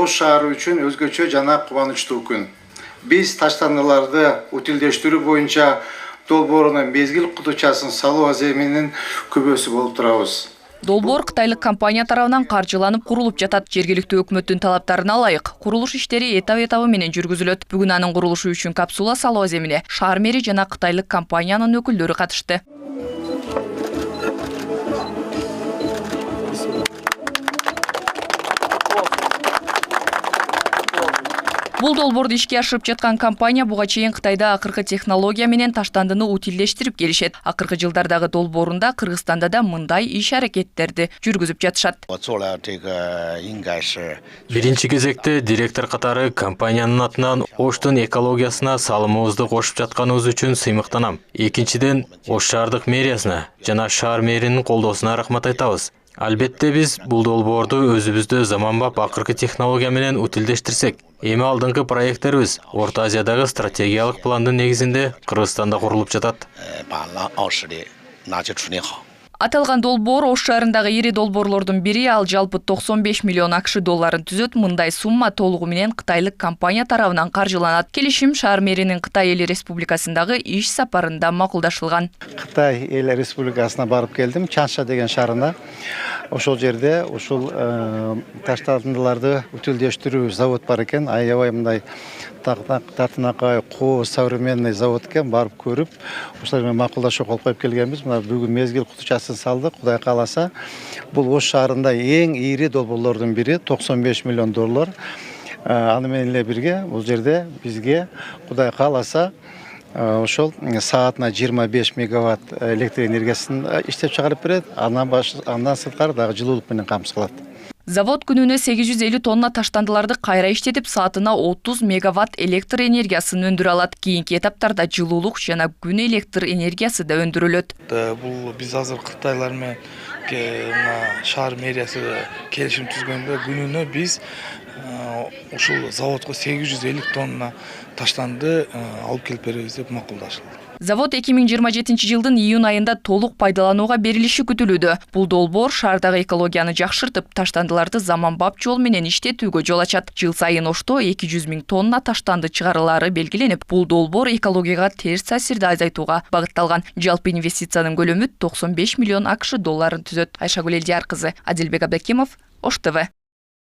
Ош шаары үчүн өзгөчө жана кубанычтуу күн. Биз таштандыларды утилдештирүү боюнча долбоорунун мезгил кутучасын салуу аземинин күбөсү болуп турабыз. Долбоор кытайлык компания тарабынан каржыланып курулуп жатат. Жергиликтүү өкмөттүн талаптарына ылайык курулуш иштери этап менен жүргүзүлөт. Бүгүн анын курулушу үчүн капсула салуу аземине шаар мэри жана кытайлык компаниянын өкүлдөрү катышты. Бул долбоорду ишке ашырып жаткан компания буга чейин Кытайда акыркы технология менен таштандыны утилдештирип келишет. Акыркы жылдардагы долбоорунда Кыргызстанда да мындай иш-аракеттерди жүргүзүп жатышат. Биринчи кезекте директор катары компаниянын атынан Оштун экологиясына салымыбызды кошуп жатканыбыз үчүн сыймыктанам. Экинчиден, Ош шаардык мэриясына жана шаар мэринин колдоосуна рахмат айтабыз. Албетте биз бул долбоорду өзүбүздө заманбап акыркы технология менен утилдештирсек, эми алдыңкы проекттерибиз Орто Азиядагы стратегиялык пландын негизинде Кыргызстанда курулуп жатат. Аталган долбоор Ош шаарындагы ири долбоорлордун бири, ал жалпы 95 миллион акш долларын түзөт. Мындай сумма толугу менен кытайлык компания тарабынан каржыланат. Келишим шаар мэринин Кытай эли республикасындагы иш сапарында макулдашылган. Кытай эли республикасына барып келдим, Чанша деген шаарына. Ошол жерде ушул таштандыларды утилдештирүү завод бар экен. Аябай мындай тартынакай, современный завод экен. Барып көрүп, ошолор менен макулдашуу кылып коюп келгенбиз. Мына бүгүн мезгил кутучасын салдык. Кудай кааласа, бул Ош шаарында эң ири долбоорлордун бири, 95 миллион доллар. Аны менен эле бирге бул жерде бизге Кудай кааласа ошол саатына 25 мегаватт электр энергиясын иштеп чыгарып берет. Андан сырткары дагы жылуулук менен камсыз кылат. Завод күнүнө 850 тонна таштандыларды кайра иштетип, саатына 30 мегаватт электр энергиясын өндүрө алат. Кийинки этаптарда жылуулук жана күн электр энергиясы да өндүрүлөт. Бул биз азыр Кытайлар менен шаар мэриясы келишим түзгөндө күнүнө биз ушул заводко 850 тонна таштанды алып келип беребиз деп макулдашылды. Завод 2027 жылдын июнь айында толук пайдаланууга берилиши күтүлүүдө. Бул долбоор шаардагы экологияны жакшыртып, таштандыларды заманбап жол менен иштетүүгө жол ачат. Жыл сайын Ошто 200 000 тонна таштанды чыгарылары белгиленип, бул долбоор экологияга терс таасирди азайтууга багытталган. Жалпы инвестициянын көлөмү 95 миллион акш долларын түзөт. Айшагүл Элдияр кызы, Адилбек Абдакимов, Ош ТВ.